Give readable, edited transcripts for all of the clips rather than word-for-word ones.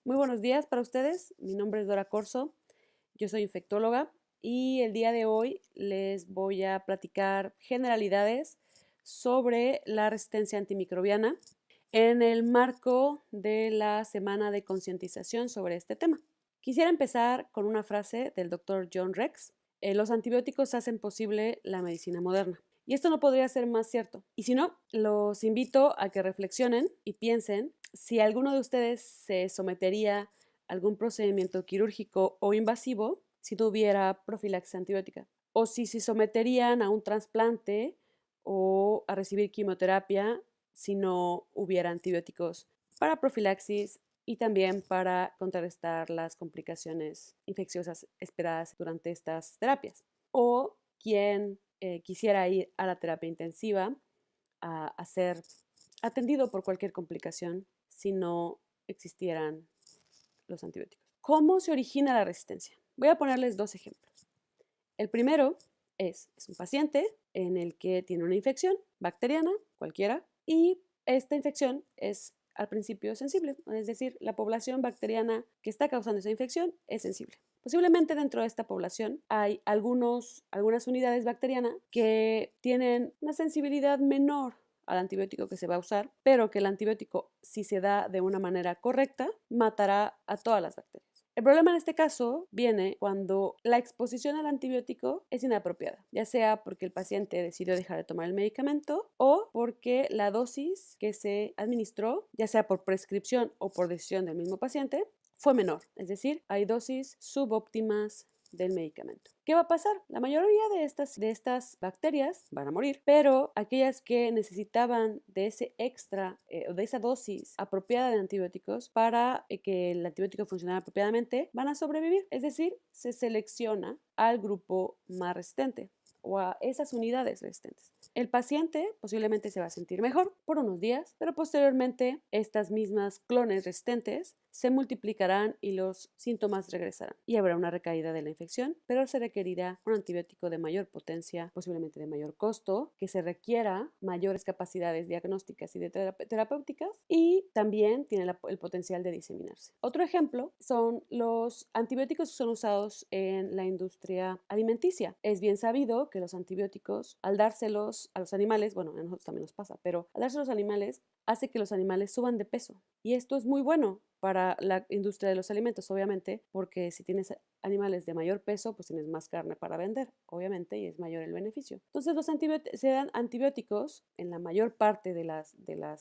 Muy buenos días para ustedes. Mi nombre es Dora Corso. Yo soy infectóloga y el día de hoy les voy a platicar generalidades sobre la resistencia antimicrobiana en el marco de la semana de concientización sobre este tema. Quisiera empezar con una frase del doctor John Rex. Los antibióticos hacen posible la medicina moderna. Y esto no podría ser más cierto. Y si no, los invito a que reflexionen y piensen si alguno de ustedes se sometería a algún procedimiento quirúrgico o invasivo si tuviera profilaxis antibiótica, o si se someterían a un trasplante o a recibir quimioterapia si no hubiera antibióticos para profilaxis y también para contrarrestar las complicaciones infecciosas esperadas durante estas terapias. O quien quisiera ir a la terapia intensiva a ser atendido por cualquier complicación si no existieran los antibióticos. ¿Cómo se origina la resistencia? Voy a ponerles dos ejemplos. El primero es un paciente en el que tiene una infección bacteriana, cualquiera, y esta infección es al principio sensible, es decir, la población bacteriana que está causando esa infección es sensible. Posiblemente dentro de esta población hay algunas unidades bacterianas que tienen una sensibilidad menor al antibiótico que se va a usar, pero que el antibiótico, si se da de una manera correcta, matará a todas las bacterias. El problema en este caso viene cuando la exposición al antibiótico es inapropiada, ya sea porque el paciente decidió dejar de tomar el medicamento o porque la dosis que se administró, ya sea por prescripción o por decisión del mismo paciente, fue menor. Es decir, hay dosis subóptimas del medicamento. ¿Qué va a pasar? La mayoría de estas bacterias van a morir, pero aquellas que necesitaban de ese extra o de esa dosis apropiada de antibióticos para que el antibiótico funcionara apropiadamente van a sobrevivir. Es decir, se selecciona al grupo más resistente o a esas unidades resistentes. El paciente posiblemente se va a sentir mejor por unos días, pero posteriormente estas mismas clones resistentes se multiplicarán y los síntomas regresarán y habrá una recaída de la infección, pero se requerirá un antibiótico de mayor potencia, posiblemente de mayor costo, que se requiera mayores capacidades diagnósticas y de terapéuticas y también tiene el potencial de diseminarse. Otro ejemplo son los antibióticos que son usados en la industria alimenticia. Es bien sabido que los antibióticos, al dárselos a los animales, bueno, a nosotros también nos pasa, pero al dárselos a los animales hace que los animales suban de peso. Y esto es muy bueno para la industria de los alimentos, obviamente, porque si tienes animales de mayor peso, pues tienes más carne para vender, obviamente, y es mayor el beneficio. Entonces, se dan antibióticos en la mayor parte de las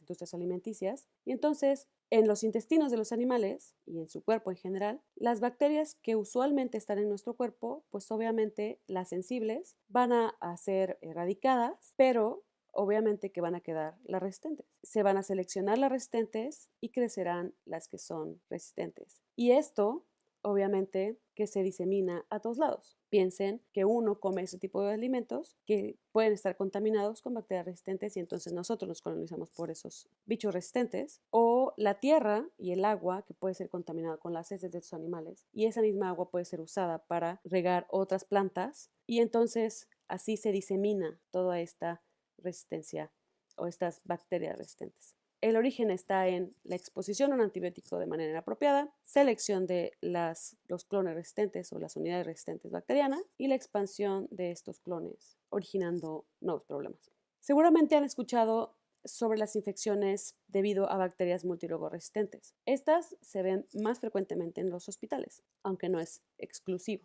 industrias alimenticias, y entonces, en los intestinos de los animales y en su cuerpo en general, las bacterias que usualmente están en nuestro cuerpo, pues obviamente las sensibles van a ser erradicadas, pero obviamente que van a quedar las resistentes. Se van a seleccionar las resistentes y crecerán las que son resistentes. Y esto, obviamente, que se disemina a todos lados. Piensen que uno come ese tipo de alimentos que pueden estar contaminados con bacterias resistentes y entonces nosotros nos colonizamos por esos bichos resistentes. O la tierra y el agua que puede ser contaminada con las heces de estos animales y esa misma agua puede ser usada para regar otras plantas y entonces así se disemina toda esta resistencia o estas bacterias resistentes. El origen está en la exposición a un antibiótico de manera inapropiada, selección de los clones resistentes o las unidades resistentes bacterianas y la expansión de estos clones, originando nuevos problemas. Seguramente han escuchado sobre las infecciones debido a bacterias multirogoresistentes. Estas se ven más frecuentemente en los hospitales, aunque no es exclusivo.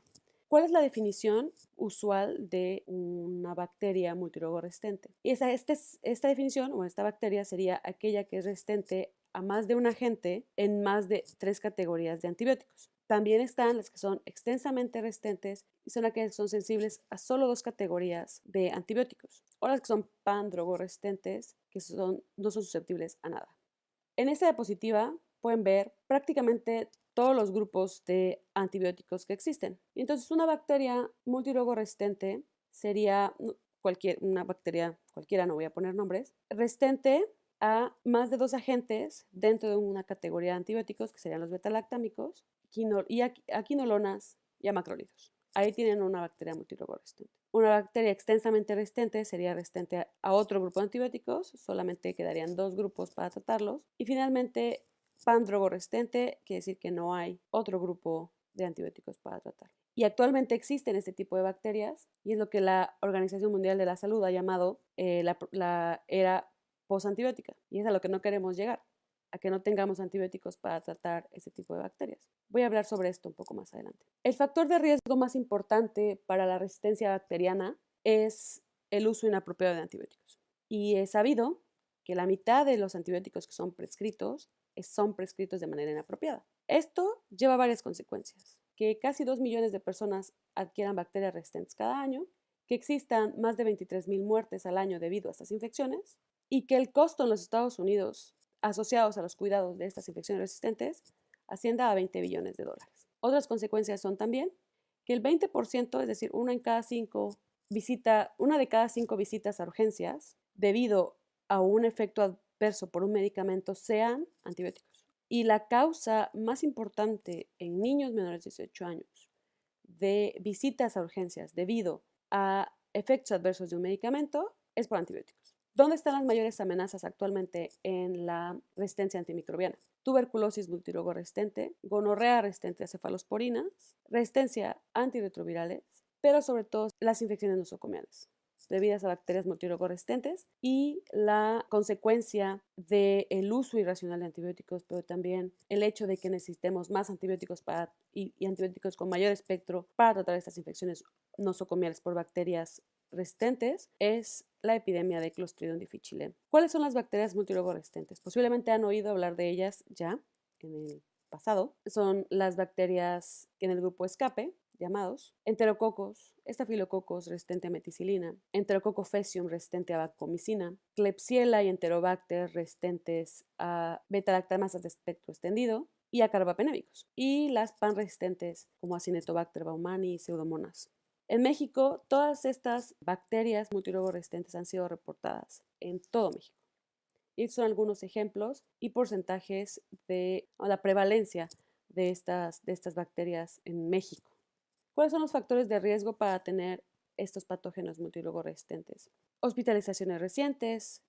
¿Cuál es la definición usual de una bacteria multirogoresistente? Y esta definición o esta bacteria sería aquella que es resistente a más de un agente en más de 3 categorías de antibióticos. También están las que son extensamente resistentes y son aquellas que son sensibles a solo 2 categorías de antibióticos, o las que son pandrogoresistentes, que no son susceptibles a nada. En esta diapositiva pueden ver prácticamente todos los grupos de antibióticos que existen. Y entonces una bacteria multirogoresistente sería una bacteria cualquiera, no voy a poner nombres, resistente a más de 2 agentes dentro de una categoría de antibióticos que serían los betalactámicos y a quinolonas y a macrólidos. Ahí tienen una bacteria multirogoresistente. Una bacteria extensamente resistente sería resistente a otro grupo de antibióticos, solamente quedarían 2 grupos para tratarlos. Y finalmente, pan-drogo-resistente quiere decir que no hay otro grupo de antibióticos para tratar. Y actualmente existen este tipo de bacterias y es lo que la Organización Mundial de la Salud ha llamado la era posantibiótica. Y es a lo que no queremos llegar, a que no tengamos antibióticos para tratar ese tipo de bacterias. Voy a hablar sobre esto un poco más adelante. El factor de riesgo más importante para la resistencia bacteriana es el uso inapropiado de antibióticos. Y es sabido que la mitad de los antibióticos que son prescritos de manera inapropiada. Esto lleva varias consecuencias. Que casi 2 millones de personas adquieran bacterias resistentes cada año, que existan más de 23,000 muertes al año debido a estas infecciones y que el costo en los Estados Unidos asociados a los cuidados de estas infecciones resistentes ascienda a 20 billones de dólares. Otras consecuencias son también que el 20%, es decir, una de cada 5 visitas a urgencias debido a un efecto adverso por un medicamento sean antibióticos. Y la causa más importante en niños menores de 18 años de visitas a urgencias debido a efectos adversos de un medicamento es por antibióticos. ¿Dónde están las mayores amenazas actualmente en la resistencia antimicrobiana? Tuberculosis multirogo resistente, gonorrea resistente a cefalosporinas, resistencia a antirretrovirales, pero sobre todo las infecciones nosocomiales debidas a bacterias multirogo resistentes y la consecuencia del uso irracional de antibióticos, pero también el hecho de que necesitemos más antibióticos y antibióticos con mayor espectro para tratar estas infecciones nosocomiales por bacterias resistentes es la epidemia de Clostridium difficile. ¿Cuáles son las bacterias multirogo resistentes? Posiblemente han oído hablar de ellas ya en el pasado. Son las bacterias que en el grupo escape, llamados enterococos, estafilococos resistente a meticilina, enterococo faecium resistente a vancomicina, Klebsiella y Enterobacter resistentes a beta-lactamasas de espectro extendido y a carbapenémicos, y las pan-resistentes como Acinetobacter baumannii y Pseudomonas. En México, todas estas bacterias multirogo resistentes han sido reportadas en todo México. Y estos son algunos ejemplos y porcentajes de la prevalencia de estas bacterias en México. ¿Cuáles son los factores de riesgo para tener estos patógenos multirogo resistentes? Hospitalizaciones recientes,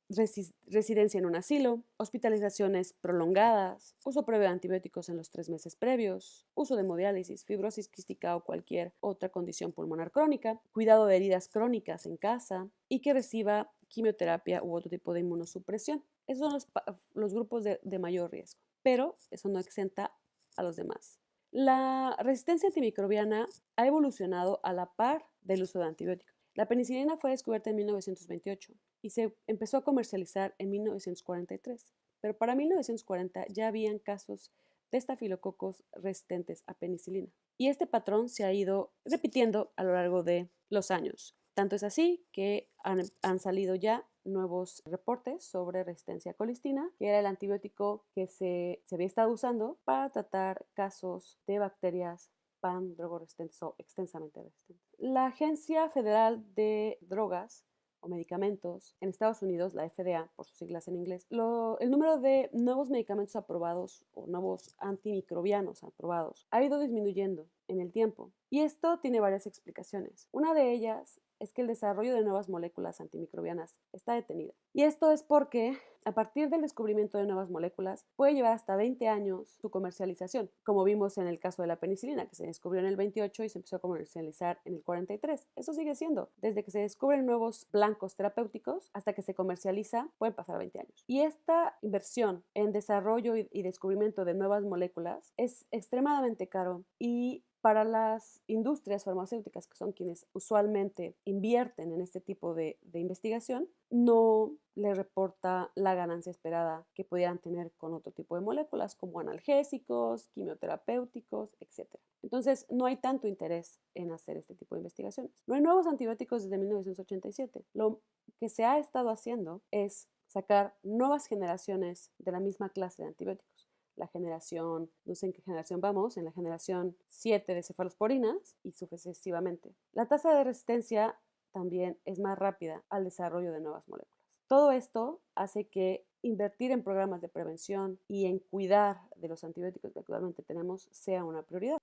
residencia en un asilo, hospitalizaciones prolongadas, uso previo de antibióticos en los 3 meses previos, uso de hemodiálisis, fibrosis quística o cualquier otra condición pulmonar crónica, cuidado de heridas crónicas en casa y que reciba quimioterapia u otro tipo de inmunosupresión. Esos son los grupos de mayor riesgo, pero eso no exenta a los demás. La resistencia antimicrobiana ha evolucionado a la par del uso de antibióticos. La penicilina fue descubierta en 1928 y se empezó a comercializar en 1943, pero para 1940 ya habían casos de estafilococos resistentes a penicilina. Y este patrón se ha ido repitiendo a lo largo de los años. Tanto es así que han salido ya nuevos reportes sobre resistencia a colistina, que era el antibiótico que se había estado usando para tratar casos de bacterias pan-drogo-resistentes o extensamente resistentes. La Agencia Federal de Drogas o Medicamentos en Estados Unidos, la FDA por sus siglas en inglés, el número de nuevos medicamentos aprobados o nuevos antimicrobianos aprobados ha ido disminuyendo en el tiempo. Y esto tiene varias explicaciones. Una de ellas es que el desarrollo de nuevas moléculas antimicrobianas está detenido. Y esto es porque a partir del descubrimiento de nuevas moléculas puede llevar hasta 20 años su comercialización, como vimos en el caso de la penicilina, que se descubrió en el 28 y se empezó a comercializar en el 43. Eso sigue siendo, desde que se descubren nuevos blancos terapéuticos hasta que se comercializa, pueden pasar 20 años. Y esta inversión en desarrollo y descubrimiento de nuevas moléculas es extremadamente caro y para las industrias farmacéuticas, que son quienes usualmente invierten en este tipo de investigación, no les reporta la ganancia esperada que pudieran tener con otro tipo de moléculas como analgésicos, quimioterapéuticos, etc. Entonces, no hay tanto interés en hacer este tipo de investigaciones. No hay nuevos antibióticos desde 1987. Lo que se ha estado haciendo es sacar nuevas generaciones de la misma clase de antibióticos. La generación, no sé en qué generación vamos, en la generación 7 de cefalosporinas y sucesivamente. La tasa de resistencia también es más rápida al desarrollo de nuevas moléculas. Todo esto hace que invertir en programas de prevención y en cuidar de los antibióticos que actualmente tenemos sea una prioridad.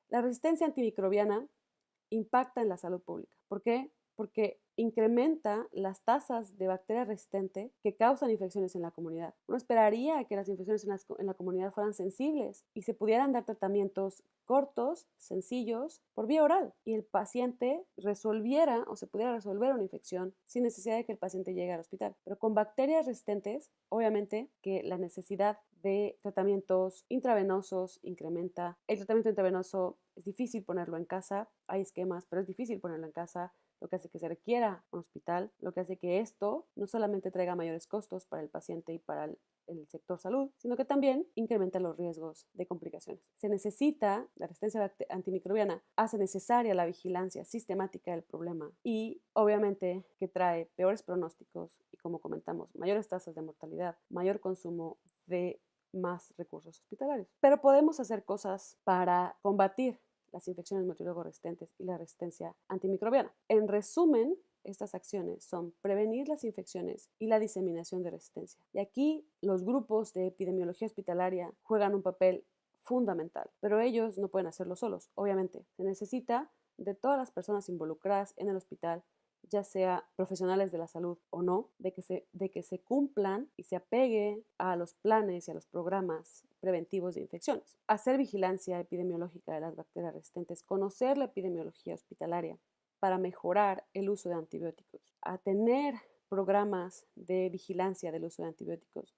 La resistencia antimicrobiana impacta en la salud pública. ¿Por qué? Porque incrementa las tasas de bacteria resistente que causan infecciones en la comunidad. Uno esperaría que las infecciones en la comunidad fueran sensibles y se pudieran dar tratamientos cortos, sencillos, por vía oral, y el paciente resolviera o se pudiera resolver una infección sin necesidad de que el paciente llegue al hospital. Pero con bacterias resistentes, obviamente que la necesidad de tratamientos intravenosos incrementa. El tratamiento intravenoso es difícil ponerlo en casa, hay esquemas, pero es difícil ponerlo en casa, lo que hace que se requiera un hospital, lo que hace que esto no solamente traiga mayores costos para el paciente y para el sector salud, sino que también incrementa los riesgos de complicaciones. Se necesita, la resistencia antimicrobiana hace necesaria la vigilancia sistemática del problema y obviamente que trae peores pronósticos y, como comentamos, mayores tasas de mortalidad, mayor consumo de más recursos hospitalarios. Pero podemos hacer cosas para combatir las infecciones multilogo resistentes y la resistencia antimicrobiana. En resumen, estas acciones son prevenir las infecciones y la diseminación de resistencia. Y aquí los grupos de epidemiología hospitalaria juegan un papel fundamental, pero ellos no pueden hacerlo solos. Obviamente, se necesita de todas las personas involucradas en el hospital, ya sea profesionales de la salud o no, de que se cumplan y se apegue a los planes y a los programas preventivos de infecciones. Hacer vigilancia epidemiológica de las bacterias resistentes, conocer la epidemiología hospitalaria para mejorar el uso de antibióticos, a tener programas de vigilancia del uso de antibióticos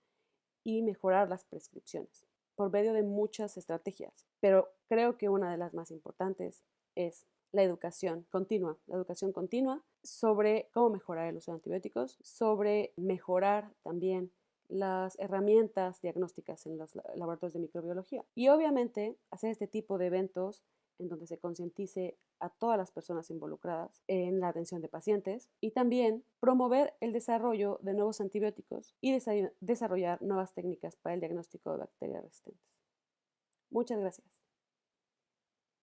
y mejorar las prescripciones por medio de muchas estrategias. Pero creo que una de las más importantes es la educación continua sobre cómo mejorar el uso de antibióticos, sobre mejorar también las herramientas diagnósticas en los laboratorios de microbiología y obviamente hacer este tipo de eventos en donde se concientice a todas las personas involucradas en la atención de pacientes y también promover el desarrollo de nuevos antibióticos y desarrollar nuevas técnicas para el diagnóstico de bacterias resistentes. Muchas gracias.